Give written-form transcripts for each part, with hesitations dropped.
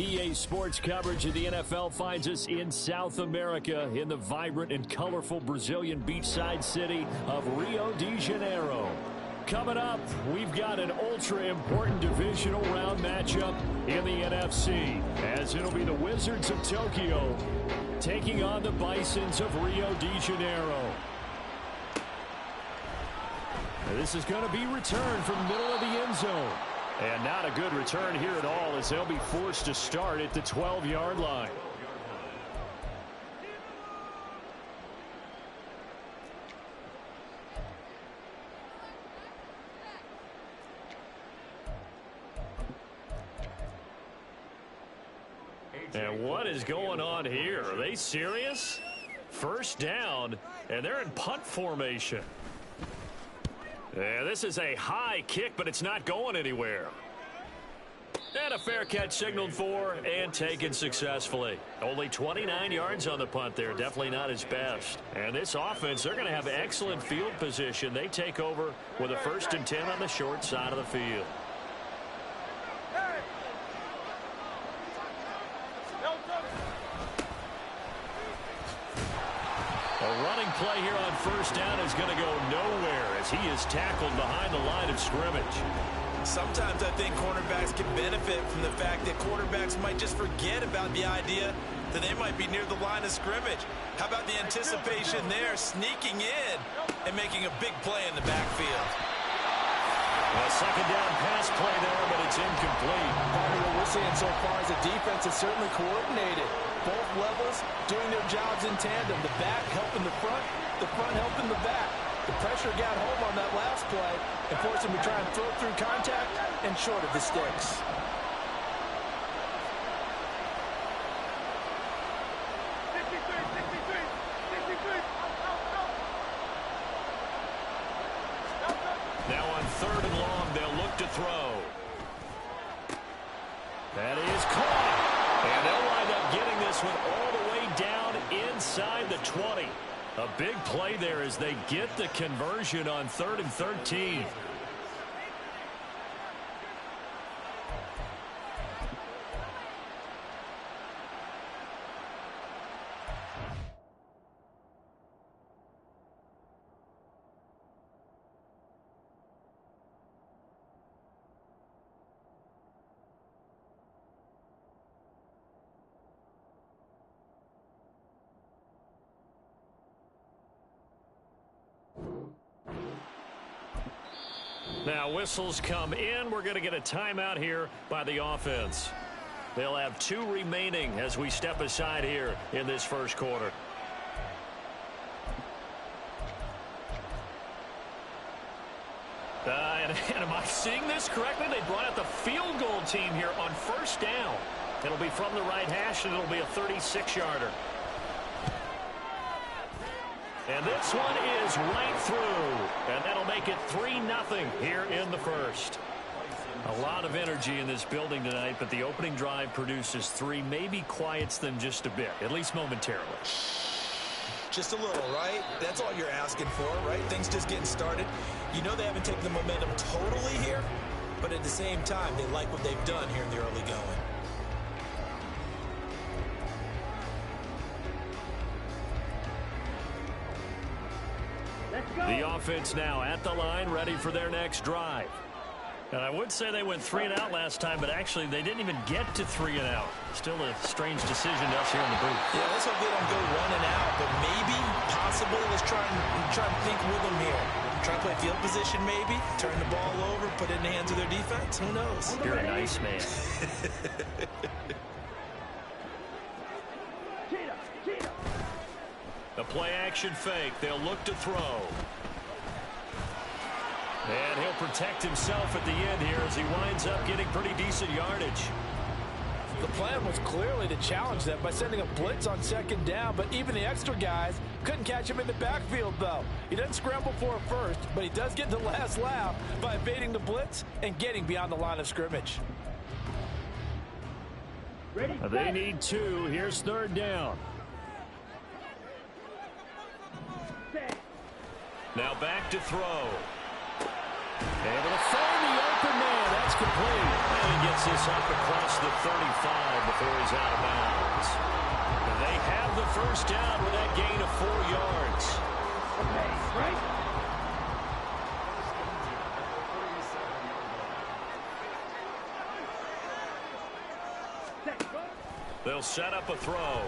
EA Sports coverage of the NFL finds us in South America in the vibrant and colorful Brazilian beachside city of Rio de Janeiro. Coming up, we've got an ultra-important divisional round matchup in the NFC, as it'll be the Wizards of Tokyo taking on the Bisons of Rio de Janeiro. This is going to be returned from the middle of the end zone. And not a good return here at all, as they'll be forced to start at the 12-yard line. And what is going on here? Are they serious? First down, and they're in punt formation. Yeah, this is a high kick, but it's not going anywhere. And a fair catch signaled for and taken successfully. Only 29 yards on the punt there. Definitely not his best. And this offense, they're going to have excellent field position. They take over with a 1st and 10 on the short side of the field. A running play here on first down is going to go nowhere as he is tackled behind the line of scrimmage. Sometimes I think cornerbacks can benefit from the fact that quarterbacks might just forget about the idea that they might be near the line of scrimmage. How about the anticipation there, sneaking in and making a big play in the backfield? A second down pass play there, but it's incomplete. What we're seeing so far is the defense is certainly coordinated. Both levels doing their jobs in tandem. The back helping the front helping the back. The pressure got home on that last play and forced him to try and throw through contact and short of the sticks. Now on 3rd and long, they'll look to throw. That is caught. And they'll wind up getting this one all the way down inside the 20. A big play there as they get the conversion on 3rd and 13. Now whistles come in. We're going to get a timeout here by the offense. They'll have 2 remaining as we step aside here in this first quarter. And am I seeing this correctly? They brought out the field goal team here on first down. It'll be from the right hash, and it'll be a 36-yarder. And this one is right through, and that'll make it 3-0 here in the first. A lot of energy in this building tonight, but the opening drive produces 3, maybe quiets them just a bit, at least momentarily. Just a little, right? That's all you're asking for, right? Things just getting started. You know they haven't taken the momentum totally here, but at the same time, they like what they've done here in the early going. The offense now at the line, ready for their next drive. And I would say they went 3 and out last time, but actually they didn't even get to 3 and out. Still a strange decision to us here in the booth. Yeah, let's hope they don't go 1 and out, but maybe, possibly, let's try and think with them here. Try to play field position maybe, turn the ball over, put it in the hands of their defense. Who knows? You're a nice man. The play action fake. They'll look to throw. And he'll protect himself at the end here as he winds up getting pretty decent yardage. The plan was clearly to challenge them by sending a blitz on second down, but even the extra guys Couldn't catch him in the backfield, though. He doesn't scramble for it first, but he does get the last laugh by evading the blitz and getting beyond the line of scrimmage. They need 2. Here's 3rd down. Now back to throw. Able to find the open man. That's complete. And he gets this up across the 35 before he's out of bounds. And they have the first down with that gain of 4 yards. They'll set up a throw.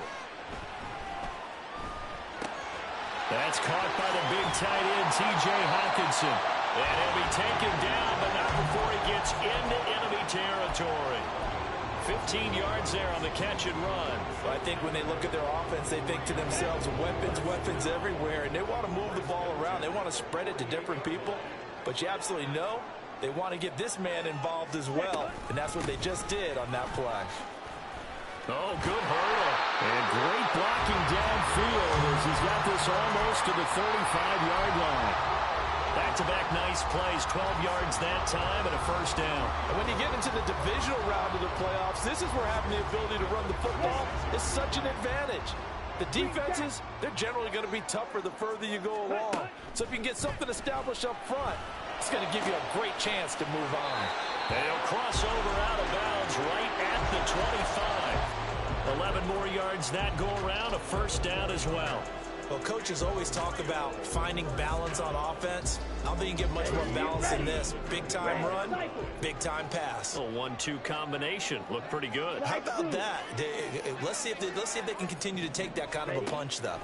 That's caught by the big tight end, T.J. Hockenson. And he'll be taken down, but not before he gets into enemy territory. 15 yards there on the catch and run. I think when they look at their offense, they think to themselves, weapons everywhere, and they want to move the ball around. They want to spread it to different people, but you absolutely know they want to get this man involved as well, and that's what they just did on that play. Oh, good hurdle. And great blocking downfield as he's got this almost to the 35-yard line. Back-to-back nice plays, 12 yards that time and a first down. And when you get into the divisional round of the playoffs, this is where having the ability to run the football is such an advantage. The defenses, they're generally going to be tougher the further you go along. So if you can get something established up front, it's going to give you a great chance to move on. And he'll cross over out of bounds right at the 25. 11 more yards that go around, a first down as well. Well, coaches always talk about finding balance on offense. I don't think you can get much more balance than this. Big-time run, big-time pass. A 1-2 combination. Looked pretty good. How about that? Let's see if they can continue to take that kind of a punch, though.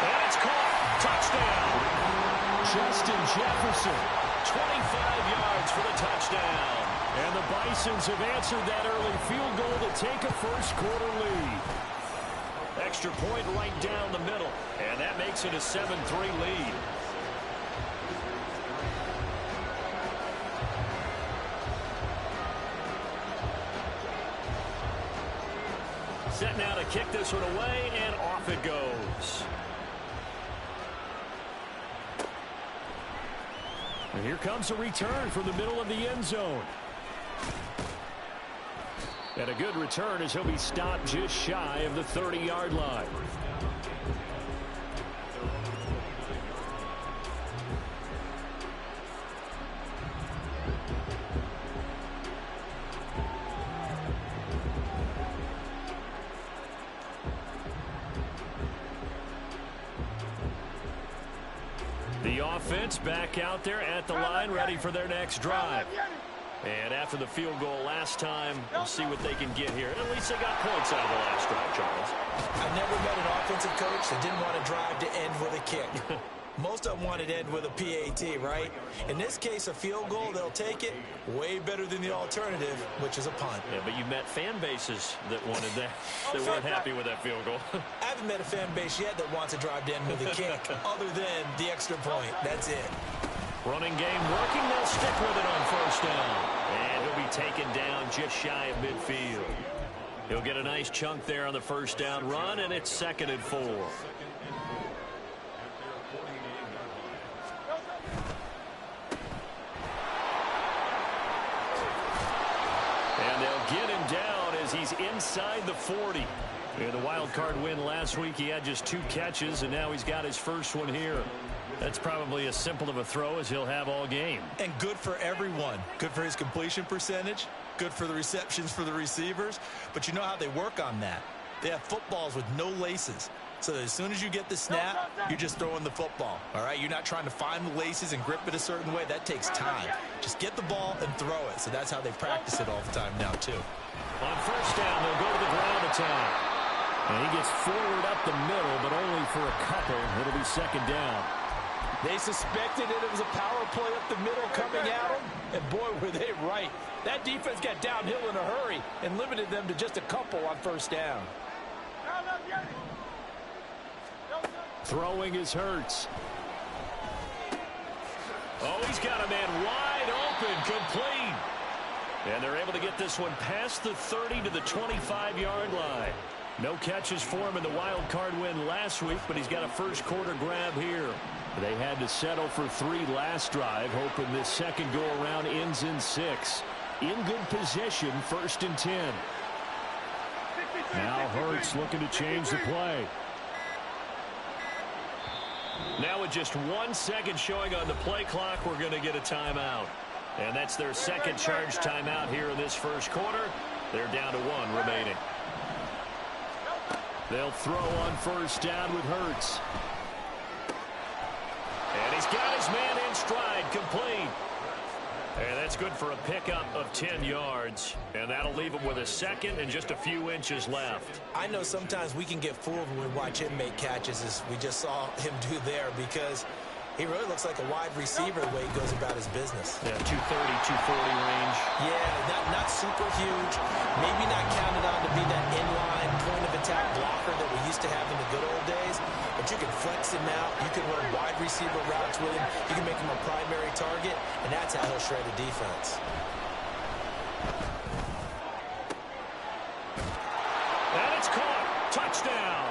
And it's caught. Touchdown. Justin Jefferson. 25 yards for the touchdown. And the Bisons have answered that early field goal to take a first-quarter lead. Extra point right down the middle, and that makes it a 7-3 lead. Set now to kick this one away, and off it goes. And here comes a return from the middle of the end zone. And a good return as he'll be stopped just shy of the 30-yard line. The offense back out there at the line, ready for their next drive. And after the field goal last time, we'll see what they can get here. At least they got points out of the last drive, Charles. I never met an offensive coach that didn't want to drive to end with a kick. Most of them wanted to end with a PAT, right? In this case, a field goal, they'll take it. Way better than the alternative, which is a punt. Yeah, but you met fan bases that wanted that, that weren't happy with that field goal. I haven't met a fan base yet that wants to drive to end with a kick, other than the extra point. That's it. Running game working. They'll stick with it on first down. And he'll be taken down just shy of midfield. He'll get a nice chunk there on the first down run, and it's 2nd and 4. And they'll get him down as he's inside the 40. In the wild card win last week, he had just 2 catches, and now he's got his first one here. That's probably as simple of a throw as he'll have all game. And good for everyone. Good for his completion percentage. Good for the receptions for the receivers. But you know how they work on that. They have footballs with no laces. So that as soon as you get the snap, you're just throwing the football. All right? You're not trying to find the laces and grip it a certain way. That takes time. Just get the ball and throw it. So that's how they practice it all the time now, too. On first down, they'll go to the ground attack. And he gets forward up the middle, but only for a couple. It'll be 2nd down. They suspected it was a power play up the middle coming at them, and boy, were they right. That defense got downhill in a hurry and limited them to just a couple on first down. Throwing is Hurts. Oh, he's got a man wide open, complete. And they're able to get this one past the 30 to the 25-yard line. No catches for him in the wild card win last week, but he's got a first quarter grab here. They had to settle for 3 last drive, hoping this second go-around ends in 6. In good position, 1st and 10. Now Hurts looking to change the play. Now with just 1 second showing on the play clock, we're going to get a timeout. And that's their second charge timeout here in this first quarter. They're down to 1 remaining. They'll throw on first down with Hurts. And he's got his man in stride, complete. And that's good for a pickup of 10 yards. And that'll leave him with a second and just a few inches left. I know sometimes we can get fooled when we watch him make catches, as we just saw him do there, because he really looks like a wide receiver the way he goes about his business. Yeah, 230, 240 range. Yeah, not super huge. Maybe not counted on to be that inline point-of-attack blocker that we used to have in the good old days. But you can flex him out. You can run wide receiver routes with him. You can make him a primary target, and that's how he'll shred a defense. And it's caught. Touchdown.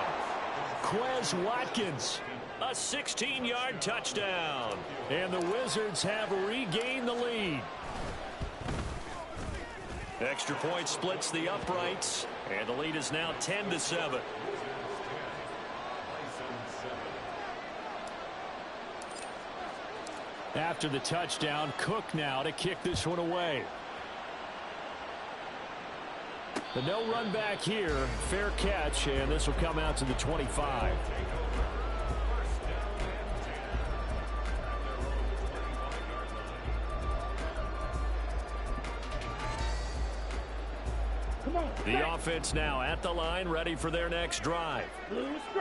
Quez Watkins. A 16-yard touchdown. And the Wizards have regained the lead. Extra point splits the uprights. And the lead is now 10-7. After the touchdown, Cook now to kick this one away. The no run back here. Fair catch, and this will come out to the 25. The offense now at the line, ready for their next drive.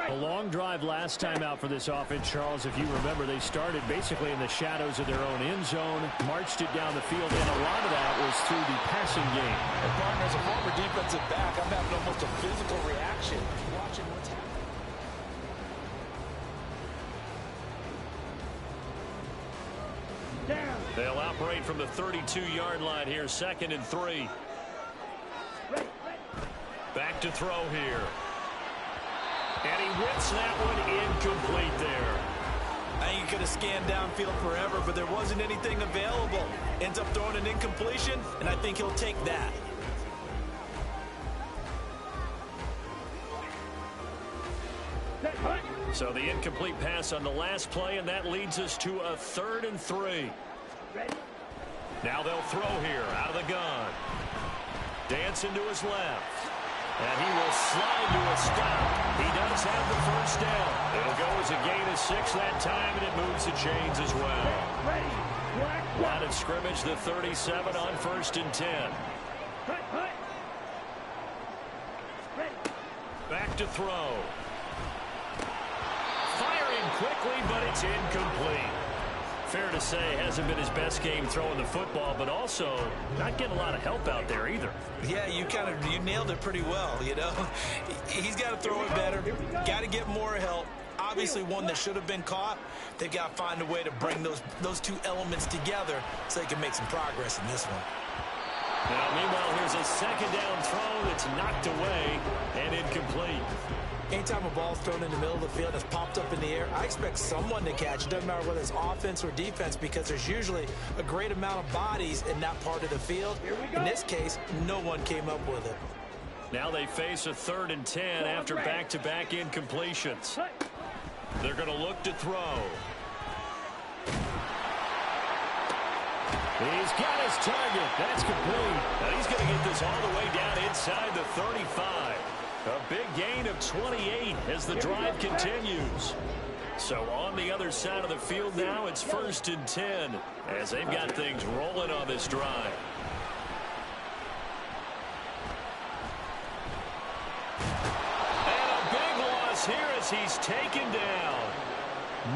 A long drive last time out for this offense, Charles. If you remember, they started basically in the shadows of their own end zone, marched it down the field, and a lot of that was through the passing game. And partner, as a former defensive back, I'm having almost a physical reaction watching what's happening. They'll operate from the 32-yard line here, 2nd and 3. Back to throw here. And he whips that one incomplete there. I think he could have scanned downfield forever, but there wasn't anything available. Ends up throwing an incompletion, and I think he'll take that. So the incomplete pass on the last play, and that leads us to a 3rd and 3. Now they'll throw here out of the gun. Dancing to his left. And he will slide to a stop. He does have the first down. It'll go as a gain of 6 that time, and it moves the chains as well. Line of scrimmage, the 37 on 1st and 10. Back to throw. Firing quickly, but it's incomplete. Fair to say, hasn't been his best game throwing the football, but also not getting a lot of help out there either. Yeah, you nailed it pretty well, you know. He's got to throw it better, got to get more help. Obviously one that should have been caught. They've got to find a way to bring those two elements together so they can make some progress in this one. Now, meanwhile, here's a 2nd down throw that's knocked away and incomplete. Anytime a ball's thrown in the middle of the field, it's popped up in the air, I expect someone to catch. It doesn't matter whether it's offense or defense, because there's usually a great amount of bodies in that part of the field. In this case, no one came up with it. Now they face a 3rd and 10 after back-to-back incompletions. They're going to look to throw. He's got his target. That's complete. And he's going to get this all the way down inside the 35. A big gain of 28 as the drive continues. So on the other side of the field now, it's 1st and 10 as they've got things rolling on this drive. And a big loss here as he's taken down.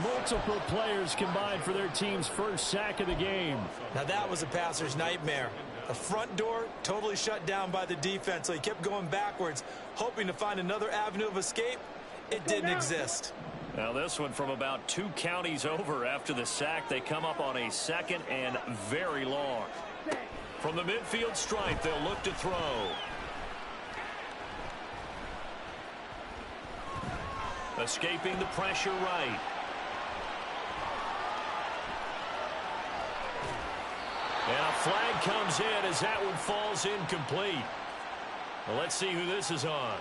Multiple players combined for their team's first sack of the game. Now that was a passer's nightmare. The front door totally shut down by the defense, so he kept going backwards, hoping to find another avenue of escape. It didn't exist. Now this one from about 2 counties over after the sack. They come up on a 2nd and very long. From the midfield stripe, they'll look to throw. Escaping the pressure right. And a flag comes in as that one falls incomplete. Well, let's see who this is on.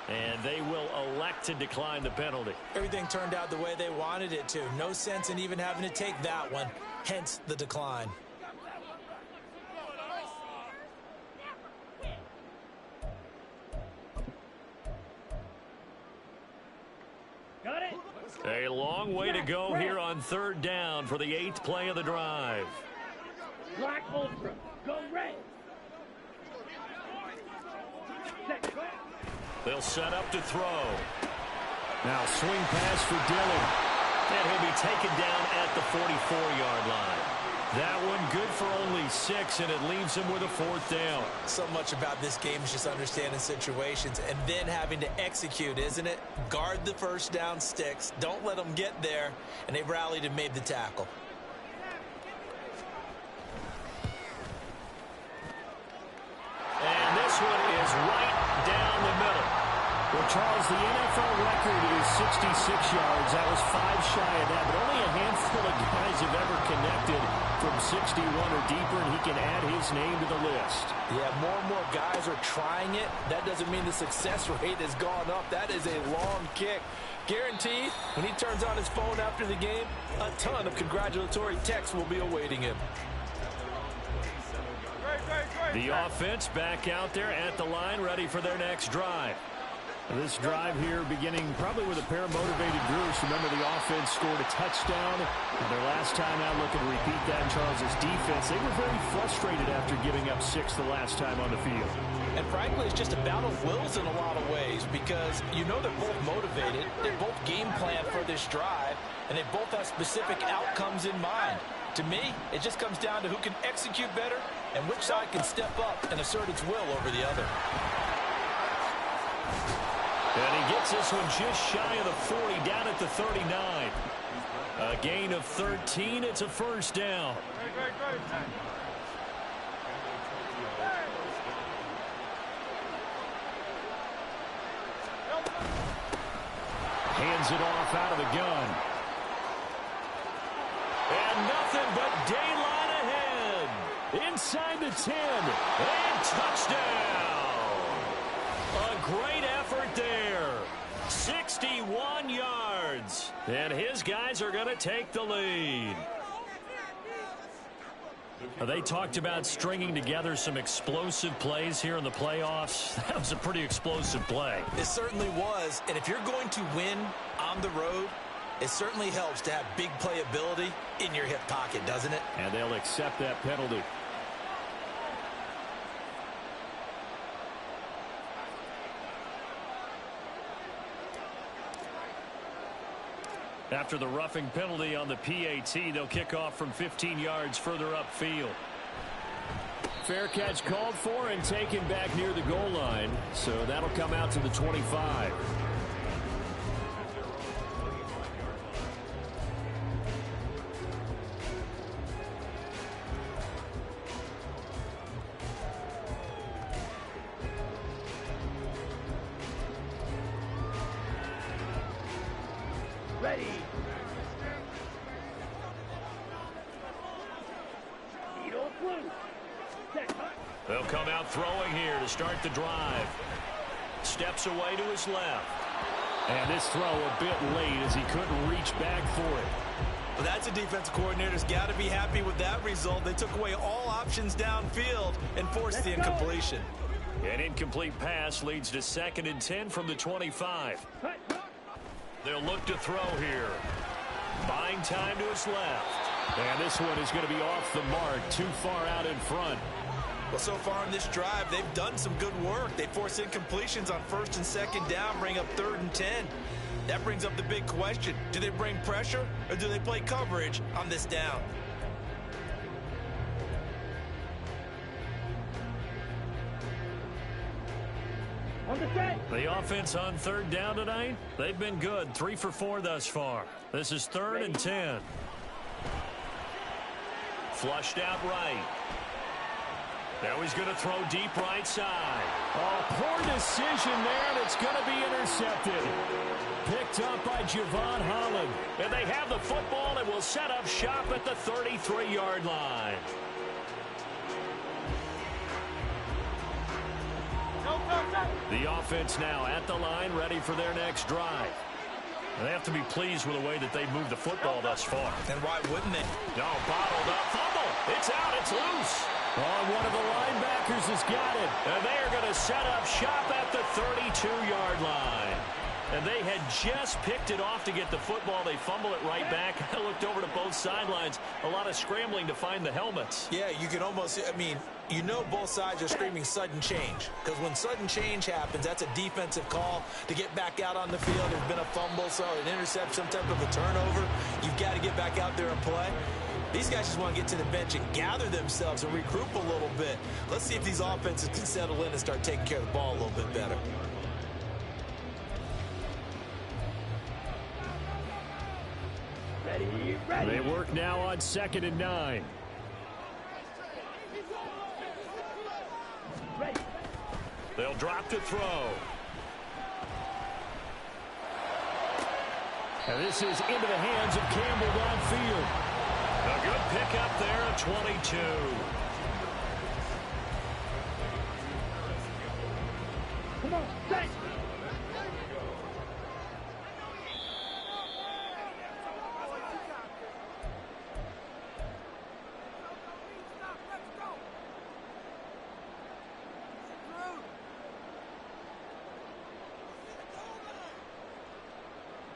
And they will elect to decline the penalty. Everything turned out the way they wanted it to. No sense in even having to take that one. Hence the decline. Got it. A long way to go here on third down for the 8th play of the drive. Black Ultra, go red. Set, go. They'll set up to throw. Now swing pass for Dillon. And he'll be taken down at the 44-yard line. That one good for only 6, and it leaves him with a 4th down. So much about this game is just understanding situations and then having to execute, isn't it? Guard the first down sticks. Don't let them get there. And they rallied and made the tackle. And this one is right down the middle. Well, Charles, the NFL record is 66 yards. That was 5 shy of that, but only a handful of guys have ever connected from 61 or deeper, and he can add his name to the list. Yeah, more and more guys are trying it. That doesn't mean the success rate has gone up. That is a long kick. Guaranteed, when he turns on his phone after the game, a ton of congratulatory texts will be awaiting him. The offense back out there at the line, ready for their next drive. This drive here beginning probably with a pair of motivated groups. Remember, the offense scored a touchdown. And their last time out, looking to repeat that in Charles's defense. They were very frustrated after giving up 6 the last time on the field. And frankly, it's just a battle of wills in a lot of ways because you know they're both motivated. They both game plan for this drive, and they both have specific outcomes in mind. To me, it just comes down to who can execute better and which side can step up and assert its will over the other. And he gets this one just shy of the 40, down at the 39. A gain of 13. It's a 1st down. Hands it off out of the gun. And nothing but daylight ahead. Inside the 10. And touchdown. A great effort there. 61 yards. And his guys are going to take the lead. They talked about stringing together some explosive plays here in the playoffs. That was a pretty explosive play. It certainly was. And if you're going to win on the road, it certainly helps to have big playability in your hip pocket, doesn't it? And they'll accept that penalty. After the roughing penalty on the PAT, they'll kick off from 15 yards further upfield. Fair catch called for and taken back near the goal line. So that'll come out to the 25. Ready. Needle blue. Set. They'll come out throwing here to start the drive. Steps away to his left. And this throw a bit late as he couldn't reach back for it. Well, that's a defensive coordinator's got to be happy with that result. They took away all options downfield and forced the incompletion. An incomplete pass leads to 2nd and 10 from the 25. They'll look to throw here. Buying time to his left. And this one is going to be off the mark, too far out in front. Well, so far in this drive, they've done some good work. They force incompletions on 1st and 2nd down, bring up 3rd and 10. That brings up the big question. Do they bring pressure or do they play coverage on this down? On the set. The offense on 3rd down tonight, they've been good. 3 for 4 thus far. This is 3rd and 10. Flushed out right. Now he's going to throw deep right side. Oh, poor decision there, and it's going to be intercepted. Picked up by Javon Holland. And they have the football and will set up shop at the 33-yard line. The offense now at the line, ready for their next drive. They have to be pleased with the way that they've moved the football thus far. And why wouldn't they? No, bottled up. Fumble. It's out. It's loose. Oh, one of the linebackers has got it. And they are going to set up shop at the 32-yard line. And they had just picked it off to get the football. They fumble it right back. I looked over to both sidelines. A lot of scrambling to find the helmets. Yeah, you can almost, you know both sides are screaming sudden change. Because when sudden change happens, that's a defensive call to get back out on the field. There's been a fumble, so an intercept, some type of a turnover. You've got to get back out there and play. These guys just want to get to the bench and gather themselves and regroup a little bit. Let's see if these offenses can settle in and start taking care of the ball a little bit better. Ready. They work now on 2nd and 9. Ready. They'll drop to throw. And this is into the hands of Campbell downfield. A good pickup there at 22. Come on, set.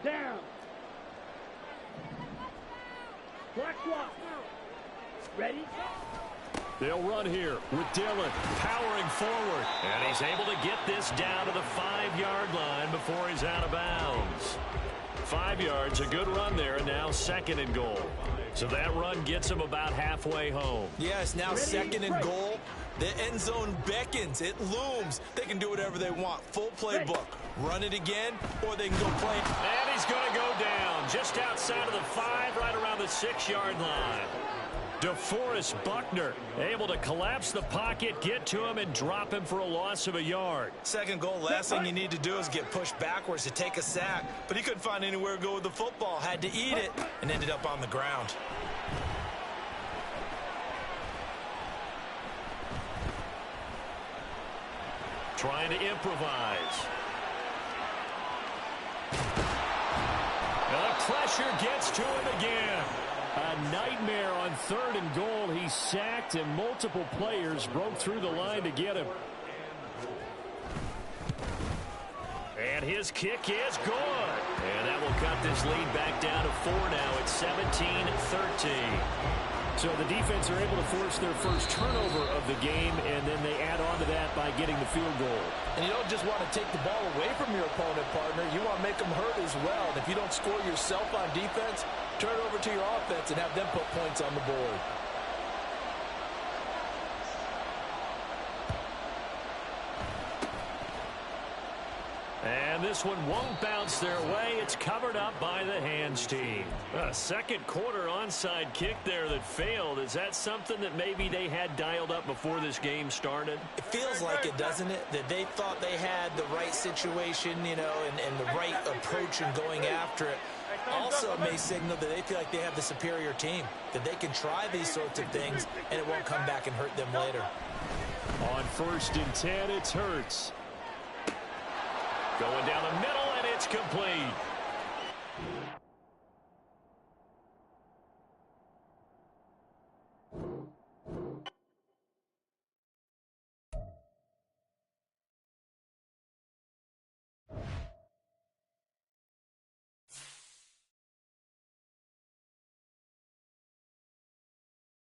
Down. Black walk. Ready? They'll run here with Dillon powering forward. And he's able to get this down to the 5-yard line before he's out of bounds. 5 yards, a good run there, and now 2nd and goal. So that run gets him about halfway home. Yes, now Ready, 2nd and right. goal. The end zone beckons. It looms. They can do whatever they want. Full playbook. Run it again, or they can go play. And he's going to go down just outside of the 5, right around the 6-yard line. DeForest Buckner able to collapse the pocket, get to him, and drop him for a loss of a yard. 2nd goal, last thing you need to do is get pushed backwards to take a sack. But he couldn't find anywhere to go with the football. Had to eat it and ended up on the ground. Trying to improvise. And the pressure gets to him again. A nightmare on 3rd and goal. He's sacked, and multiple players broke through the line to get him. And his kick is good. And that will cut this lead back down to 4 now. It's 17-13. So the defense are able to force their first turnover of the game, and then they add on to that by getting the field goal. And you don't just want to take the ball away from your opponent, partner. You want to make them hurt as well. And if you don't score yourself on defense, turn it over to your offense and have them put points on the board. And this one won't bounce their way. It's covered up by the hands team. A 2nd quarter onside kick there that failed. Is that something that maybe they had dialed up before this game started? It feels like it, doesn't it? That they thought they had the right situation, and the right approach in going after it. Also, it may signal that they feel like they have the superior team, that they can try these sorts of things, and it won't come back and hurt them later. On 1st and 10, it's Hurts. Going down the middle, and it's complete.